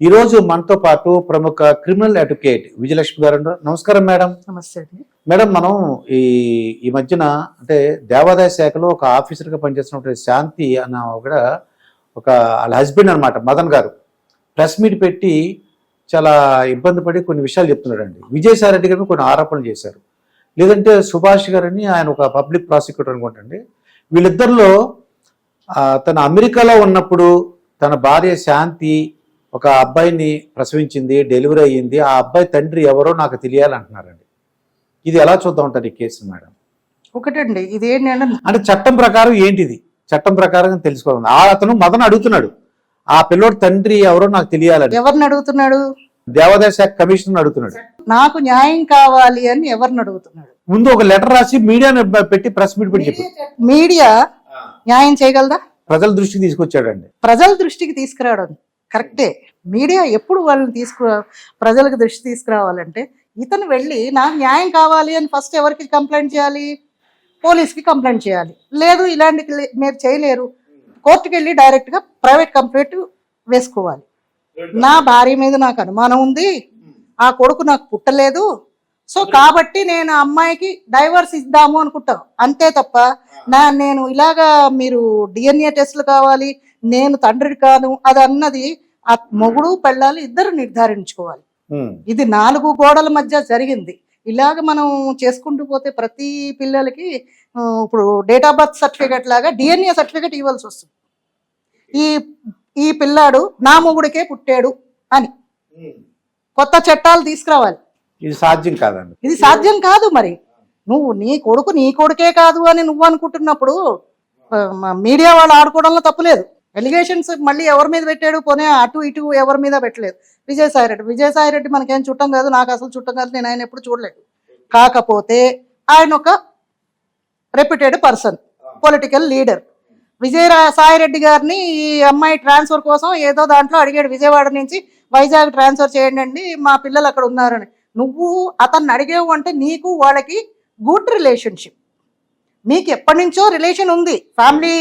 ఈరోజు మనతో పాటు ప్రముఖ క్రిమినల్ అడ్వకేట్ విజయలక్ష్మి గారు ఉన్నారు. నమస్కారం మేడం. నమస్తే అండి. మేడం, మనం ఈ మధ్యన అంటే దేవాదాయ శాఖలో ఒక ఆఫీసర్గా పనిచేస్తున్నటువంటి శాంతి అన్న ఒక వాళ్ళ హస్బెండ్ అనమాట మదన్ గారు ప్రెస్ మీట్ పెట్టి చాలా ఇబ్బంది పడి కొన్ని విషయాలు చెప్తున్నాడండి. విజయసాయి రెడ్డి గారిని కొన్ని ఆరోపణలు చేశారు. లేదంటే సుభాష్ గారని ఆయన ఒక పబ్లిక్ ప్రాసిక్యూటర్ అనుకుంటండి. వీళ్ళిద్దరిలో తన అమెరికాలో ఉన్నప్పుడు తన భార్య శాంతి ఒక అబ్బాయిని ప్రసవించింది, డెలివరీ అయ్యింది. ఆ అబ్బాయి తండ్రి ఎవరో నాకు తెలియాలంటున్నారండి. ఇది ఎలా చూద్దాం ఉంటారు ఈ కేసు మేడం? ఒకటండి, ఇదేంటంటే అంటే చట్టం ప్రకారం ఏంటిది, చట్టం ప్రకారం తెలుసుకోవాలి. అతను మదన్ అడుగుతున్నాడు, ఆ పిల్లోడు తండ్రి ఎవరో నాకు తెలియాలని. ఎవరిని అడుగుతున్నాడు? దేవాదాయ శాఖ కమిషనర్ అడుగుతున్నాడు. నాకు న్యాయం కావాలి అని ఎవరిని అడుగుతున్నాడు? ముందు ఒక లెటర్ రాసి మీడియాని పెట్టి ప్రెస్ మీట్ పెట్టి చెప్పి మీడియా న్యాయం చేయగలదా? ప్రజల దృష్టికి తీసుకొచ్చాడండి. ప్రజల దృష్టికి తీసుకురావడం కరెక్టే. మీడియా ఎప్పుడు వాళ్ళని ప్రజలకు దృష్టి తీసుకురావాలంటే ఇతను వెళ్ళి నాకు న్యాయం కావాలి అని ఫస్ట్ ఎవరికి కంప్లైంట్ చేయాలి? పోలీస్కి కంప్లైంట్ చేయాలి. లేదు ఇలాంటి మీరు చేయలేరు, కోర్టుకి వెళ్ళి డైరెక్ట్గా ప్రైవేట్ కంప్లైంట్ వేసుకోవాలి. నా భార్య మీద నాకు అనుమానం ఉంది, ఆ కొడుకు నాకు పుట్టలేదు, సో కాబట్టి నేను అమ్మాయికి డైవర్స్ ఇద్దాము అనుకుంటాను, అంతే తప్ప నేను ఇలాగా మీరు డిఎన్ఏ టెస్టులు కావాలి, నేను తండ్రి కాను, అది అన్నది ఆ మొగుడు పెళ్ళాలి ఇద్దరు నిర్ధారించుకోవాలి. ఇది 4 గోడల మధ్య జరిగింది. ఇలాగ మనం చేసుకుంటూ పోతే ప్రతి పిల్లలకి ఇప్పుడు డేట్ ఆఫ్ బర్త్ సర్టిఫికేట్ లాగా డిఎన్ఏ సర్టిఫికేట్ ఇవ్వాల్సి వస్తుంది. ఈ పిల్లాడు నా మొగుడికే పుట్టాడు అని కొత్త చట్టాలు తీసుకురావాలి. ఇది సాధ్యం కాదండి. ఇది సాధ్యం కాదు. మరి నువ్వు నీ కొడుకే కాదు అని నువ్వు అనుకుంటున్నప్పుడు మీడియా వాళ్ళు ఆడుకోవడంలో తప్పులేదు. ఎలిగేషన్స్ మళ్ళీ ఎవరి మీద పెట్టాడు? పోనీ అటు ఇటు ఎవరి మీద పెట్టలేదు. విజయసాయి రెడ్డి మనకేం చుట్టం కాదు, నాకు అసలు చుట్టం కాదు, నేను ఆయన ఎప్పుడు చూడలేదు. కాకపోతే ఆయన ఒక reputed person, political leader. Vijayasai Reddy గారిని ఈ అమ్మాయి ట్రాన్స్ఫర్ కోసం ఏదో దాంట్లో అడిగాడు, విజయవాడ నుంచి వైజాగ్ ట్రాన్స్ఫర్ చేయండి అండి, మా పిల్లలు అక్కడ ఉన్నారని. నువ్వు అతన్ని అడిగేవు అంటే నీకు వాళ్ళకి గుడ్ రిలేషన్షిప్, మీకు ఎప్పటి నుంచో రిలేషన్ ఉంది, ఫ్యామిలీ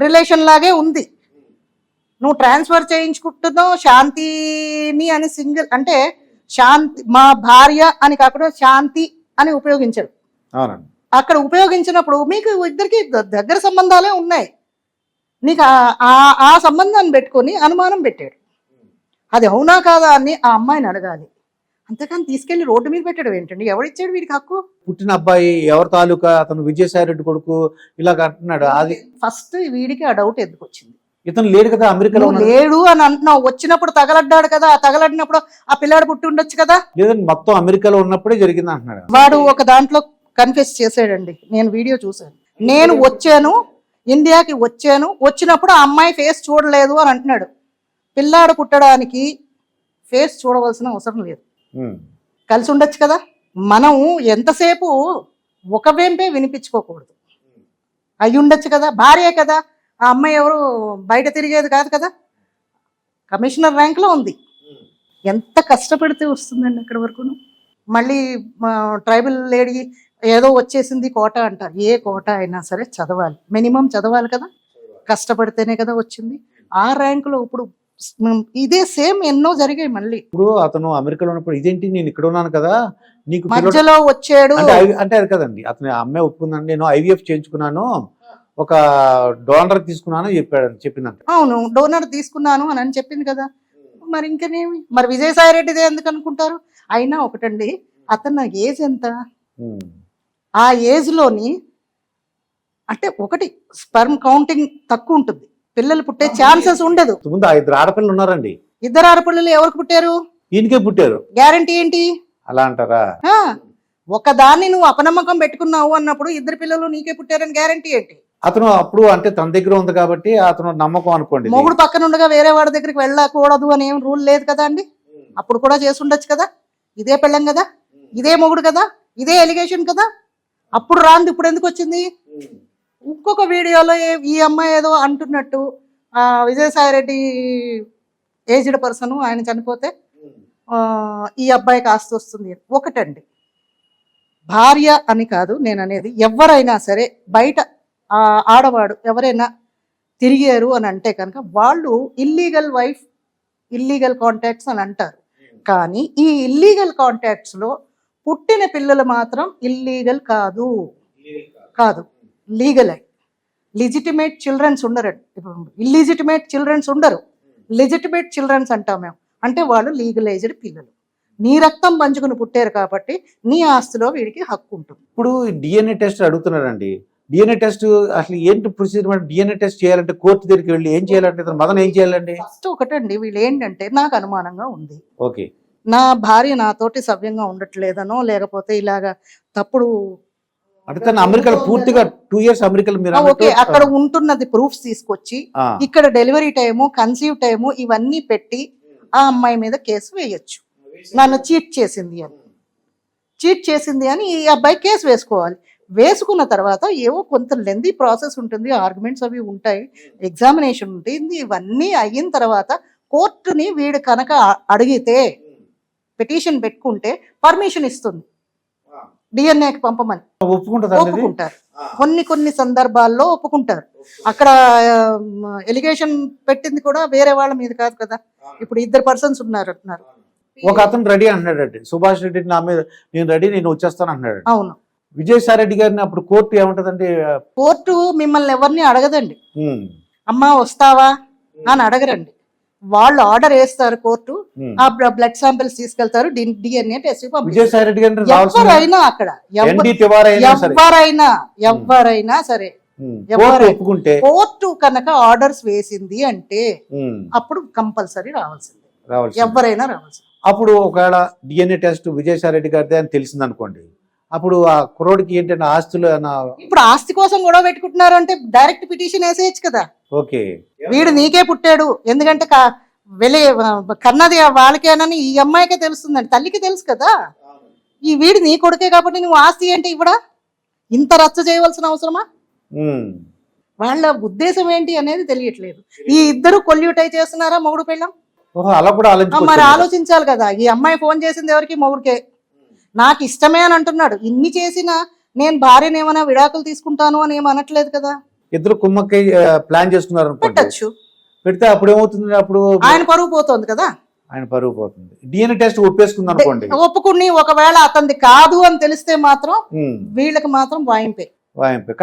రిలేషన్ లాగే ఉంది. నువ్వు ట్రాన్స్ఫర్ చేయించుకుంటున్నావు శాంతిని అని సింగిల్ అంటే శాంతి మా భార్య అని కాకుండా శాంతి అని ఉపయోగించాడు. అక్కడ ఉపయోగించినప్పుడు మీకు ఇద్దరికి దగ్గర సంబంధాలే ఉన్నాయి. నీకు ఆ సంబంధాన్ని పెట్టుకొని అనుమానం పెట్టాడు. అది అవునా కాదా అని ఆ అమ్మాయిని అడగాలి, అంతేకాని తీసుకెళ్లి రోడ్డు మీద పెట్టడం ఏంటండి? ఎవరిచ్చాడు వీడికి హక్కు? పుట్టిన అబ్బాయి ఎవరి తాలూకా, అతను విజయసాయి రెడ్డి కొడుకు ఇలాగ అంటున్నాడు. అది ఫస్ట్ వీడికి ఆ డౌట్ ఎందుకు వచ్చింది? ఇతను లేడు కదా, అమెరికాలో లేడు అని అంటున్నావు. వచ్చినప్పుడు తగలడ్డాడు కదా, ఆ తగలడినప్పుడు ఆ పిల్లాడు పుట్టి ఉండొచ్చు కదా. లేదండి, మొత్తం అమెరికాలో ఉన్నప్పుడే జరిగింది అంటున్నాడు. వాడు ఒక దాంట్లో కన్ఫెస్ చేసాడండి, నేను వీడియో చూశాను. నేను వచ్చాను, ఇండియాకి వచ్చాను, వచ్చినప్పుడు ఆ అమ్మాయి ఫేస్ చూడలేదు అని అంటున్నాడు. పిల్లాడు పుట్టడానికి ఫేస్ చూడవలసిన అవసరం లేదు, కలిసి ఉండొచ్చు కదా. మనం ఎంతసేపు ఒక వేంపే వినిపించుకోకూడదు. అయి ఉండొచ్చు కదా, భార్యే కదా. ఆ అమ్మాయి ఎవరు బయట తిరిగేది కాదు కదా, కమిషనర్ ర్యాంక్లో ఉంది. ఎంత కష్టపడితే వస్తుందండి అక్కడి వరకును. మళ్ళీ ట్రైబల్ లేడీ ఏదో వచ్చేసింది కోట అంటారు. ఏ కోట అయినా సరే చదవాలి, మినిమం చదవాలి కదా, కష్టపడితేనే కదా వచ్చింది. ఆ ర్యాంకులో ఇప్పుడు ఇదే సేమ్ ఎన్నో జరిగాయి. మళ్ళీ ఇప్పుడు అతను అమెరికాలో ఉన్నప్పుడు ఇదేంటి నేను ఇక్కడ ఉన్నాను కదా, నీకు మధ్యలో వచ్చాడు అంటే అది కదండి. అతను అమ్మాయి ఒప్పుకుందండి, నేను IVF చేయించుకున్నాను, ఒక డోనర్ తీసుకున్నాను చెప్పిందంట. అవును, డోనర్ తీసుకున్నాను అని చెప్పింది కదా. మరి ఇంకనేమి, మరి విజయసాయి రెడ్డిదే ఎందుకు అనుకుంటారు? అయినా ఒకటండి, అతను ఏజ్ ఎంత? ఆ ఏజ్ లోని అంటే ఒకటి స్పెర్మ్ కౌంటింగ్ తక్కువ ఉంటుంది, పిల్లలు పుట్టే ఛాన్సెస్ ఉండదు. ముందు 2 ఆడపిల్లలు ఉన్నారండి. 2 ఆడపిల్లలు ఎవరికి పుట్టారు? ఈయనకే పుట్టారు. గ్యారంటీ ఏంటి? అలా అంటారా? ఒక దాన్ని నువ్వు అపనమ్మకం పెట్టుకున్నావు అన్నప్పుడు 2 పిల్లలు నీకే పుట్టారని గ్యారంటీ ఏంటి? అతను అప్పుడు అంటే తన దగ్గర ఉంది కాబట్టి అతను నమ్మకం అనుకోండి. మొగుడు పక్కన ఉండగా వేరే వాడి దగ్గరికి వెళ్ళకూడదు అని ఏం రూల్ లేదు కదా అండి. అప్పుడు కూడా చేసి ఉండొచ్చు కదా. ఇదే పెళ్ళం కదా, ఇదే మొగుడు కదా, ఇదే ఎలిగేషన్ కదా. అప్పుడు రాంది ఇప్పుడు ఎందుకు వచ్చింది? ఇంకొక వీడియోలో ఈ అమ్మాయి ఏదో అంటున్నట్టు విజయసాయి రెడ్డి ఏజ్డ్ పర్సన్, ఆయన చనిపోతే ఈ అబ్బాయికి ఆస్తి వస్తుంది. ఒకటండి, భార్య అని కాదు నేను అనేది, ఎవరైనా సరే బయట ఆడవాడు ఎవరైనా తిరిగారు అని అంటే కనుక వాళ్ళు ఇల్లీగల్ వైఫ్ ఇల్లీగల్ కాంటాక్ట్స్ అని అంటారు. కానీ ఈ ఇల్లీగల్ కాంటాక్ట్స్లో పుట్టిన పిల్లలు మాత్రం ఇల్లీగల్ కాదు, కాదు, లీగలే. లిజిటిమేట్ చిల్డ్రన్స్ ఉండరండి, ఇల్లిజిటిమేట్ చిల్డ్రన్స్ ఉండరు, లెజిటిమేట్ చిల్డ్రన్స్ అంటాం మేము. అంటే వాళ్ళు లీగలైజ్డ్ పిల్లలు, నీ రక్తం పంచుకుని పుట్టారు కాబట్టి నీ ఆస్తిలో వీడికి హక్కు ఉంటుంది. ఇప్పుడు డిఎన్ఏ టెస్ట్ అడుగుతున్నారండి. డిఎన్ఏ టెస్ట్ అసలు ఏంటి ప్రొసీజర్? డిఎన్ఏ టెస్ట్ చేయాలంటే కోర్టు దగ్గరికి వెళ్ళి ఏం చేయాలంటే మదన్ ఏం చేయాలండి? ఫస్ట్ ఒకటండి, వీళ్ళు ఏంటంటే నాకు అనుమానంగా ఉంది, ఓకే, నా భార్య నాతోటి సవ్యంగా ఉండట్లేదనో లేకపోతే ఇలాగా తప్పుడు అంటే తను అమెరికాలో పూర్తిగా 2 years అమెరికాలో మీరు ఓకే అక్కడ ఉంటున్నది ప్రూఫ్స్ తీసుకొచ్చి ఇక్కడ డెలివరీ టైము, కన్సీవ్ టైము ఇవన్నీ పెట్టి ఆ అమ్మాయి మీద కేసు వేయొచ్చు. నన్ను చీట్ చేసింది అని ఈ అబ్బాయి కేసు వేసుకోవాలి. వేసుకున్న తర్వాత ఏవో కొంత లెందీ ప్రాసెస్ ఉంటుంది, ఆర్గ్యుమెంట్స్ అవి ఉంటాయి, ఎగ్జామినేషన్ ఉంటుంది. ఇవన్నీ అయిన తర్వాత కోర్టుని వీడు కనుక అడిగితే పిటిషన్ పెట్టుకుంటే పర్మిషన్ ఇస్తుంది డిఎన్ఏకి పంపమని. ఒప్పుకుంటారు, కొన్ని సందర్భాల్లో ఒప్పుకుంటారు. అక్కడ ఎలిగేషన్ పెట్టింది కూడా వేరే వాళ్ళ మీద కాదు కదా, ఇప్పుడు 2 persons ఉన్నారు అంటున్నారు. ఒక అతను రెడీ అంటున్నాడు, సుభాష్ రెడ్డి నా మీద నేను రెడీ, నేను వచ్చేస్తాను అంటున్నాడు. అవును, విజయసాయి రెడ్డి గారిని అప్పుడు కోర్టు ఏమంటదండి? కోర్టు మిమ్మల్ని ఎవరిని అడగదండి, అమ్మా వస్తావా అని అడగరండి. వాళ్ళు ఆర్డర్ వేస్తారు, కోర్టు ఆ బ్లడ్ శాంపిల్స్ తీసుకెళ్తారు, డిఎన్ఏ టెస్ట్. విజయసాయి రెడ్డి గారిని ఎవరైనా అక్కడ ఎవరైనా సరే ఒప్పుకుంటే కోర్టు కనుక ఆర్డర్స్ వేసింది అంటే అప్పుడు కంపల్సరీ రావాల్సిందే, ఎవరైనా రావాల్సింది. అప్పుడు ఒకవేళ డిఎన్ఏ టెస్ట్ విజయసాయి రెడ్డి గారిదే అని తెలిసింది అనుకోండి, అప్పుడు ఆ కుర్రోడికి ఏంటంటే ఆస్తులు ఇప్పుడు ఆస్తి కోసం గొడవ పెట్టుకుంటున్నారు అంటే డైరెక్ట్ పిటిషన్ వేసేయచ్చు కదా. ఓకే, వీడు నీకే పుట్టాడు, ఎందుకంటే వెళ్ళి కన్నది వాళ్ళకేనని ఈ అమ్మాయికే తెలుస్తుందండి, తల్లికి తెలుసు కదా. ఈ వీడు నీ కొడుకే కాబట్టి నువ్వు ఆస్తి ఏంటి ఇవ్వడా, ఇంత రచ్చ చేయవలసిన అవసరమా? వాళ్ళ ఉద్దేశం ఏంటి అనేది తెలియట్లేదు. ఈ ఇద్దరు కొల్యూటై చేస్తున్నారా మొగుడు పెళ్ళం? అలా కూడా మరి ఆలోచించాలి కదా. ఈ అమ్మాయి ఫోన్ చేసింది ఎవరికి? మొగుడికే. నాకు ఇష్టమే అని అంటున్నాడు. ఇన్ని చేసినా నేను భార్యను ఏమైనా విడాకులు తీసుకుంటాను అని ఏమి అనట్లేదు కదా. ఇద్దరు కుమ్మక్కై ప్లాన్ చేసుకున్నారు, పెట్టచ్చు. పెడితే అప్పుడు ఏమవుతుంది? అప్పుడు ఆయన పరువు పోతుంది కదా. ఆయన పరువు పోతుంది. డిఎన్ఏ టెస్ట్ ఒప్పేసుకుంది అనుకోండి, ఒప్పుకుని ఒకవేళ అతనిది కాదు అని తెలిస్తే మాత్రం వీళ్ళకి మాత్రం వాయింపే.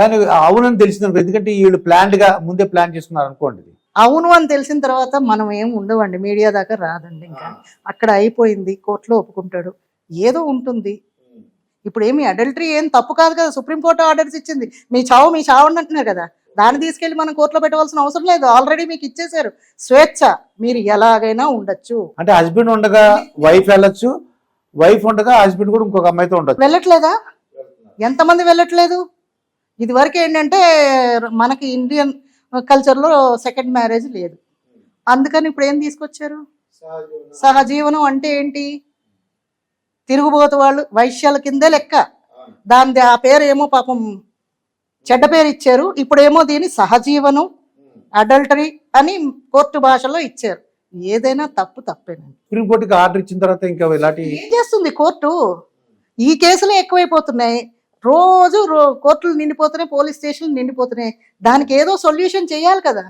కానీ అవునని తెలిసింది, ఎందుకంటే వీళ్ళు ప్లాన్డ్ గా ముందే ప్లాన్ చేసుకున్నారు అనుకోండి. అవును అని తెలిసిన తర్వాత మనం ఏం ఉండవండి, మీడియా దాకా రాదండి. ఇంకా అక్కడ అయిపోయింది, కోర్టులో ఒప్పుకుంటాడు, ఏదో ఉంటుంది. ఇప్పుడు ఏమి అడల్టరీ ఏం తప్పు కాదు కదా, సుప్రీంకోర్టు ఆర్డర్స్ ఇచ్చింది. మీ చావు అని అంటున్నారు కదా, దాన్ని తీసుకెళ్లి మనం కోర్టులో పెట్టవలసిన అవసరం లేదు. ఆల్రెడీ మీకు ఇచ్చేసారు స్వేచ్ఛ, మీరు ఎలాగైనా ఉండొచ్చు. అంటే హస్బెండ్ ఉండగా వైఫ్ వెళ్ళొచ్చు, వైఫ్ ఉండగా హస్బెండ్ కూడా ఇంకొక అమ్మాయితో ఉండొచ్చు. వెళ్ళట్లేదా? ఎంతమంది వెళ్ళట్లేదు? ఇది వరకు ఏంటంటే మనకి ఇండియన్ కల్చర్లో సెకండ్ మ్యారేజ్ లేదు, అందుకని ఇప్పుడు ఏం తీసుకొచ్చారు? సహజీవనం అంటే ఏంటి? తిరుగుబోతు వాళ్ళు వైశ్యాల కిందే లెక్క. దాని ఆ పేరు ఏమో పాపం చెడ్డ పేరు ఇచ్చారు. ఇప్పుడేమో దీన్ని సహజీవనం, అడల్టరీ అని కోర్టు భాషలో ఇచ్చారు. ఏదైనా తప్పేనండి. సుప్రీంకోర్టుకి ఆర్డర్ ఇచ్చిన తర్వాత ఇంకా ఇలాంటి ఏం చేస్తుంది కోర్టు? ఈ కేసులే ఎక్కువైపోతున్నాయి, రోజు కోర్టులు నిండిపోతున్నాయి, పోలీస్ స్టేషన్లు నిండిపోతున్నాయి. దానికి ఏదో సొల్యూషన్ చేయాలి కదా.